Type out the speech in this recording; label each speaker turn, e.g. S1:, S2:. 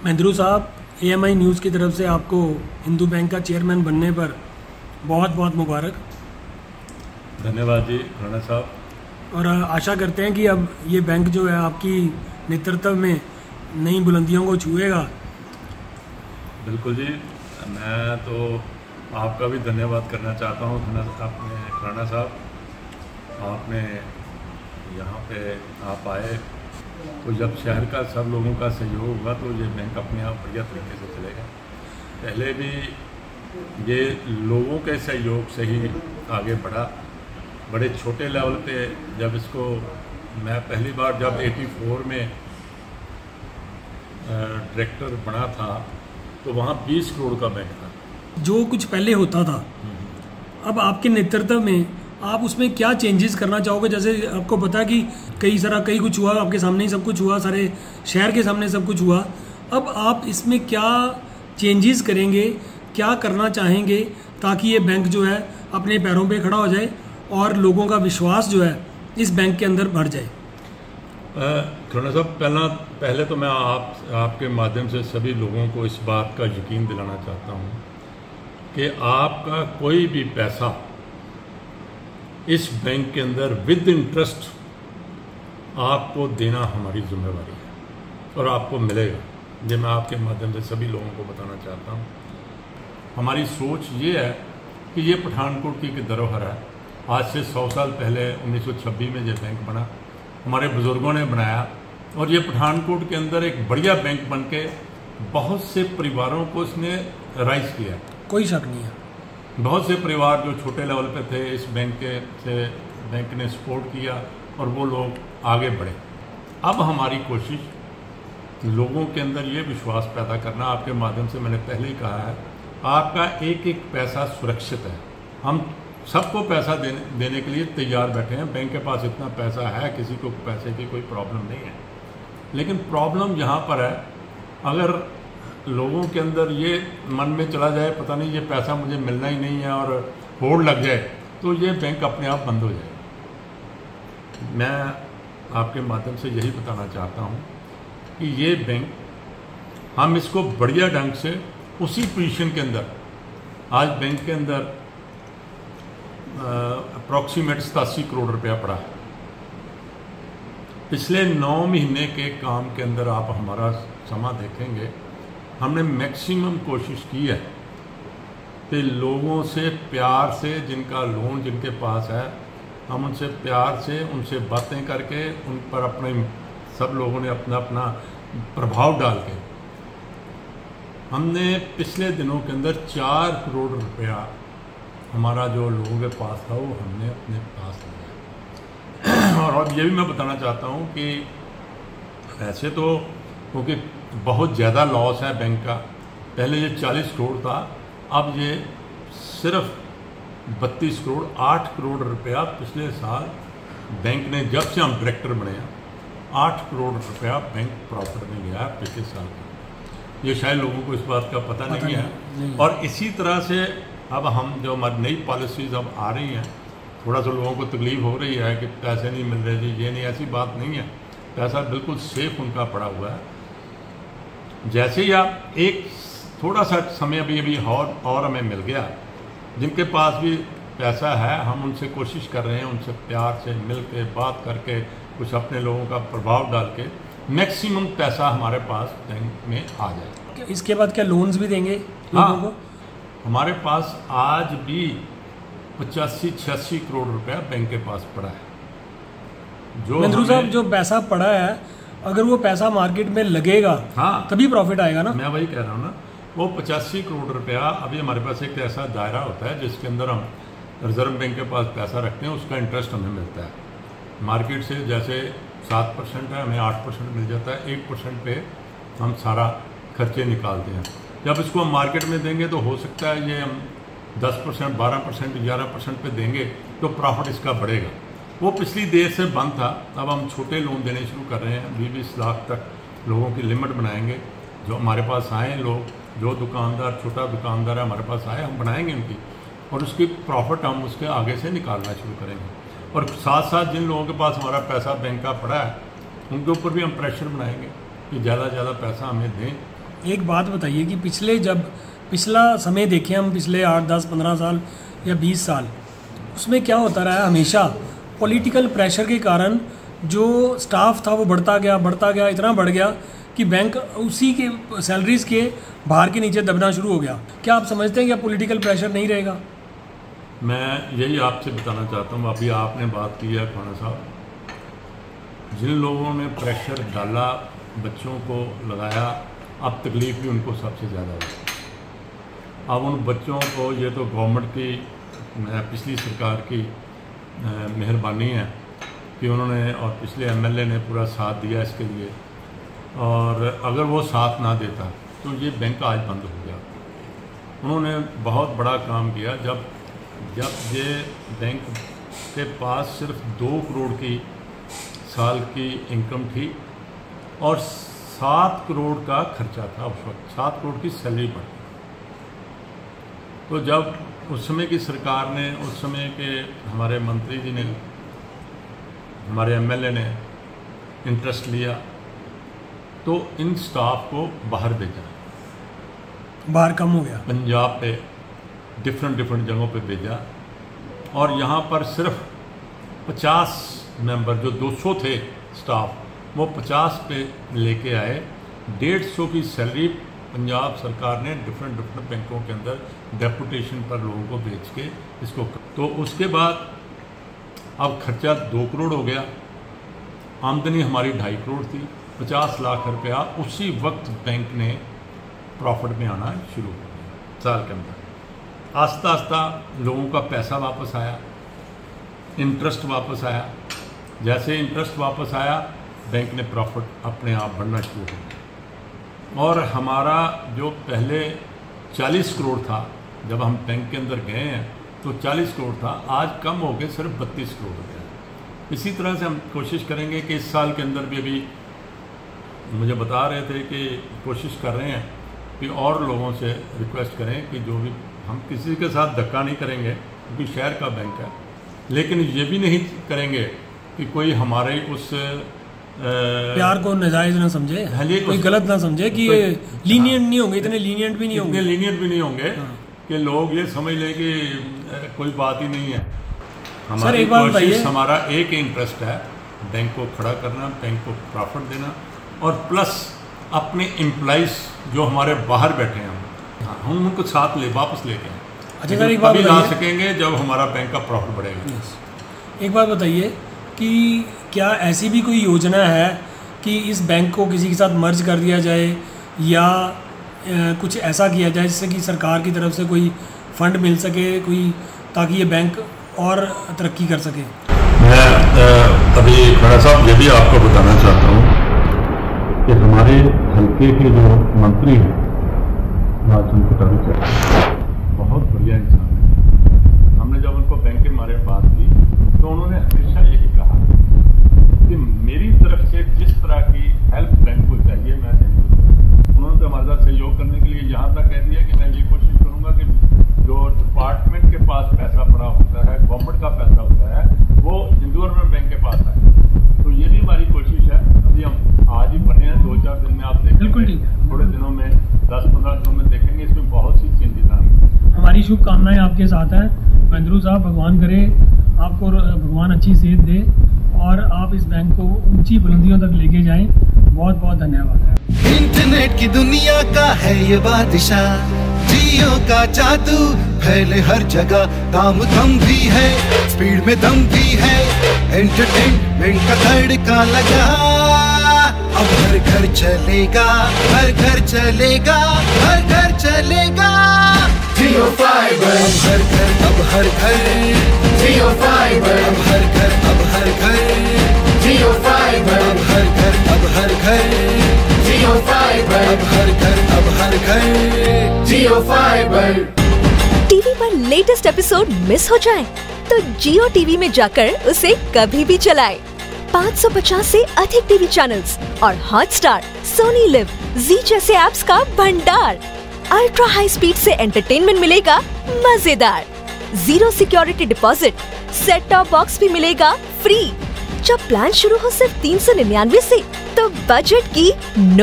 S1: महेंद्रू साहब, AMI news की तरफ से आपको हिंदू बैंक का चेयरमैन बनने पर बहुत बहुत मुबारक।
S2: धन्यवाद जी राणा साहब।
S1: और आशा करते हैं कि अब ये बैंक जो है आपकी नेतृत्व में नई बुलंदियों को छुएगा।
S2: बिल्कुल जी, मैं तो आपका भी धन्यवाद करना चाहता हूँ आपने राणा साहब, आपने यहाँ पे आप आए तो जब शहर का सब लोगों का सहयोग होगा तो ये बैंक अपने आप बढ़िया तरीके से चलेगा। पहले भी ये लोगों के सहयोग से ही आगे बढ़ा। बड़े छोटे लेवल पे जब इसको मैं पहली बार जब 84 में डायरेक्टर बना था तो वहाँ 20 करोड़ का बैंक था।
S1: जो कुछ पहले होता था, अब आपके नेतृत्व में आप उसमें क्या चेंजेस करना चाहोगे? जैसे आपको पता कि कई कुछ हुआ, आपके सामने ही सब कुछ हुआ, सारे शहर के सामने सब कुछ हुआ। अब आप इसमें क्या चेंजेस करेंगे, क्या करना चाहेंगे ताकि ये बैंक जो है अपने पैरों पे खड़ा हो जाए और लोगों का विश्वास जो है इस बैंक के अंदर बढ़ जाए?
S2: राणा साहब, पहले तो मैं आपके माध्यम से सभी लोगों को इस बात का यकीन दिलाना चाहता हूँ कि आपका कोई भी पैसा इस बैंक के अंदर विद इंटरेस्ट आपको देना हमारी जिम्मेवारी है और आपको मिलेगा। ये मैं आपके माध्यम से सभी लोगों को बताना चाहता हूँ। हमारी सोच ये है कि ये पठानकोट की एक धरोहर है। आज से 100 साल पहले 1926 में ये बैंक बना, हमारे बुज़ुर्गों ने बनाया और ये पठानकोट के अंदर एक बढ़िया बैंक बन के बहुत से परिवारों को इसने राइज किया।
S1: कोई शक नहीं है।
S2: बहुत से परिवार जो छोटे लेवल पे थे इस बैंक ने सपोर्ट किया और वो लोग आगे बढ़े। अब हमारी कोशिश लोगों के अंदर ये विश्वास पैदा करना, आपके माध्यम से मैंने पहले ही कहा है, आपका एक एक पैसा सुरक्षित है। हम सबको पैसा देने के लिए तैयार बैठे हैं। बैंक के पास इतना पैसा है, किसी को पैसे की कोई प्रॉब्लम नहीं है। लेकिन प्रॉब्लम यहाँ पर है, अगर लोगों के अंदर ये मन में चला जाए पता नहीं ये पैसा मुझे मिलना ही नहीं है और होड़ लग जाए तो ये बैंक अपने आप बंद हो जाए। मैं आपके माध्यम से यही बताना चाहता हूँ कि ये बैंक हम इसको बढ़िया ढंग से उसी पोजीशन के अंदर, आज बैंक के अंदर अप्रॉक्सीमेट 87 करोड़ रुपया पड़ा है। पिछले 9 महीने के काम के अंदर आप हमारा समा देखेंगे, हमने मैक्सिमम कोशिश की है कि लोगों से प्यार से, जिनका लोन जिनके पास है, हम उनसे प्यार से उनसे बातें करके उन पर अपने सब लोगों ने अपना अपना प्रभाव डाल के हमने पिछले दिनों के अंदर 4 करोड़ रुपया हमारा जो लोगों के पास था वो हमने अपने पास लिया। और अब ये भी मैं बताना चाहता हूँ कि ऐसे तो क्योंकि बहुत ज़्यादा लॉस है बैंक का, पहले ये 40 करोड़ था, अब ये सिर्फ 32 करोड़ 8 करोड़ रुपया पिछले साल बैंक ने, जब से हम डायरेक्टर बने हैं, 8 करोड़ रुपया बैंक प्रॉफिट में गया है पिछले साल का। ये शायद लोगों को इस बात का पता नहीं है। और इसी तरह से अब हम जो हमारी नई पॉलिसीज़ अब आ रही हैं, थोड़ा सा लोगों को तकलीफ हो रही है कि पैसे नहीं मिल रहे जी, ये नहीं, ऐसी बात नहीं है। पैसा बिल्कुल सेफ उनका पड़ा हुआ है। जैसे ही आप एक थोड़ा सा समय अभी और हमें मिल गया, जिनके पास भी पैसा है हम उनसे कोशिश कर रहे हैं, उनसे प्यार से मिल के बात करके कुछ अपने लोगों का प्रभाव डाल के मैक्सिमम पैसा हमारे पास बैंक में आ जाए।
S1: इसके बाद क्या लोन्स भी देंगे लोगों को?
S2: हमारे पास आज भी 85-86 करोड़ रुपया बैंक के पास पड़ा है। जो
S1: महेंद्रू साहब, जो पैसा पड़ा है, अगर वो पैसा मार्केट में लगेगा तभी प्रॉफिट आएगा ना?
S2: मैं वही कह रहा हूँ ना, वो 85 करोड़ रुपया अभी हमारे पास एक ऐसा दायरा होता है जिसके अंदर हम रिजर्व बैंक के पास पैसा रखते हैं, उसका इंटरेस्ट हमें मिलता है। मार्केट से जैसे 7% है, हमें 8% मिल जाता है। 1% पे हम सारा खर्चे निकालते हैं। जब इसको हम मार्केट में देंगे तो हो सकता है ये हम 10%, 12%, 11% पे देंगे तो प्रॉफिट इसका बढ़ेगा। वो पिछली देर से बंद था, अब हम छोटे लोन देने शुरू कर रहे हैं। 20-20 लाख तक लोगों की लिमिट बनाएंगे। जो हमारे पास आए लोग, जो दुकानदार, छोटा दुकानदार है हमारे पास आए, हम बनाएंगे उनकी, और उसकी प्रॉफिट हम उसके आगे से निकालना शुरू करेंगे। और साथ साथ जिन लोगों के पास हमारा पैसा बैंक का पड़ा है उनके ऊपर भी हम प्रेशर बनाएंगे कि ज़्यादा से ज़्यादा पैसा हमें दें
S1: एक बात बताइए कि पिछला समय देखें हम, पिछले 8, 10, 15 साल या 20 साल, उसमें क्या होता रहा है, हमेशा पॉलिटिकल प्रेशर के कारण जो स्टाफ था वो बढ़ता गया, इतना बढ़ गया कि बैंक उसी के सैलरीज के बाहर के नीचे दबना शुरू हो गया। क्या आप समझते हैं कि पॉलिटिकल प्रेशर नहीं रहेगा?
S2: मैं यही आपसे बताना चाहता हूँ, अभी आपने बात की है खाना साहब, जिन लोगों ने प्रेशर डाला, बच्चों को लगाया, अब तकलीफ भी उनको सबसे ज़्यादा हुई। अब उन बच्चों को, ये तो गवर्नमेंट की, पिछली सरकार की मेहरबानी है कि उन्होंने और पिछले एमएलए ने पूरा साथ दिया इसके लिए, और अगर वो साथ ना देता तो ये बैंक आज बंद हो गया। उन्होंने बहुत बड़ा काम किया। जब ये बैंक के पास सिर्फ 2 करोड़ की साल की इनकम थी और 7 करोड़ का खर्चा था उस वक्त, 7 करोड़ की सैलरी बढ़ी। तो जब उस समय की सरकार ने, उस समय के हमारे मंत्री जी ने, हमारे एमएलए ने इंटरेस्ट लिया तो इन स्टाफ को बाहर भेजा,
S1: बाहर कम हो गया,
S2: पंजाब पे डिफरेंट जगहों पे भेजा, और यहाँ पर सिर्फ 50 मेंबर, जो 200 थे स्टाफ, वो 50 पे लेके आए। 150 की सैलरी पंजाब सरकार ने डिफरेंट बैंकों के अंदर डेपुटेशन पर लोगों को भेज के इसको, तो उसके बाद अब खर्चा 2 करोड़ हो गया, आमदनी हमारी 2.5 करोड़ थी, 50 लाख रुपया उसी वक्त बैंक ने प्रॉफिट में आना शुरू हो गया साल के अंदर। आस्ता आस्ता लोगों का पैसा वापस आया, इंटरेस्ट वापस आया। जैसे इंटरेस्ट वापस आया, बैंक ने प्रॉफिट अपने आप बढ़ना शुरू हो गया, और हमारा जो पहले 40 करोड़ था, जब हम बैंक के अंदर गए हैं तो 40 करोड़ था, आज कम हो गए सिर्फ 32 करोड़ हो गया। इसी तरह से हम कोशिश करेंगे कि इस साल के अंदर भी, अभी मुझे बता रहे थे कि कोशिश कर रहे हैं कि और लोगों से रिक्वेस्ट करें कि जो भी, हम किसी के साथ धक्का नहीं करेंगे क्योंकि शहर का बैंक है, लेकिन ये भी नहीं करेंगे कि कोई हमारे उस
S1: प्यार को नाजायज ना समझे, कोई गलत ना समझे कि ये लीनियंट नहीं होंगे, इतने लीनियंट भी नहीं होंगे,
S2: लीनियंट भी नहीं होंगे कि लोग ये समझ लें कि कोई बात ही नहीं है। हमारी कोशिश, हमारा एक इंटरेस्ट है बैंक को खड़ा करना, बैंक को प्रॉफिट देना, और प्लस अपने एम्प्लॉइज जो हमारे बाहर बैठे हैं हम उनको साथ वापस लेके आए।
S1: अच्छा सर, एक बात
S2: ला सकेंगे जब हमारा बैंक का प्रॉफिट बढ़ेगा।
S1: एक बात बताइए कि क्या ऐसी भी कोई योजना है कि इस बैंक को किसी के साथ मर्ज कर दिया जाए, या कुछ ऐसा किया जाए जिससे कि सरकार की तरफ से कोई फंड मिल सके, कोई, ताकि ये बैंक और तरक्की कर सके?
S2: मैं अभी खड़ा साहब ये भी आपको बताना चाहता हूँ कि हमारे हल्के के जो मंत्री हैं, राजन कटारिया, बहुत बढ़िया इंसान है। हमने जब उनको बैंक के बारे में बात की तो उन्होंने हमेशा यही कहा कि मेरी तरफ से जिस तरह की हेल्प बैंक को चाहिए मैं देंगे। उन्होंने तो हमारे साथ सहयोग करने के लिए यहाँ तक कह दिया कि मैं ये कोशिश करूँगा कि जो डिपार्टमेंट के पास पैसा पड़ा होता है, गवर्नमेंट का पैसा होता है, वो हिंदू अर्बन बैंक के पास आए। तो ये भी हमारी कोशिश है। अभी हम आज ही पढ़े हैं, 2-4 दिन में आप देखेंगे, थोड़े दिनों में, 10-15 दिनों में देखेंगे, इसमें बहुत सी चेंजेस आएंगी।
S1: हमारी शुभकामनाएं आपके साथ हैं महेंद्रू साहब, भगवान करे आपको, भगवान अच्छी सेहत दे और आप इस बैंक को ऊंची बुलंदियों तक लेके जाएं। बहुत बहुत धन्यवाद।
S3: इंटरनेट की दुनिया का है ये बादशाह, जियो का जादू फैले हर जगह, दाम दम भी है, स्पीड में दम भी है, एंटरटेनमेंट का तड़का लगा। अब हर घर चलेगा, हर घर चलेगा, हर घर चलेगा जियो फाइबर। अब हर घर जियो फाइबर। अब हर घर, अब हर घर जियो फाइबर। अब हर घर, अब हर घर जियो फाइबर। अब हर घर, अब हर घर जियो फाइबर।
S4: टीवी पर लेटेस्ट एपिसोड मिस हो जाए तो जियो टीवी में जाकर उसे कभी भी चलाएं। 550 से अधिक टीवी चैनल्स और हॉटस्टार, सोनी लिव, जी जैसे ऐप्स का भंडार। अल्ट्रा हाई स्पीड से एंटरटेनमेंट मिलेगा मजेदार। 0 security deposit, set top box भी मिलेगा फ्री। जब प्लान शुरू हो सिर्फ 399 से, तो बजट की नो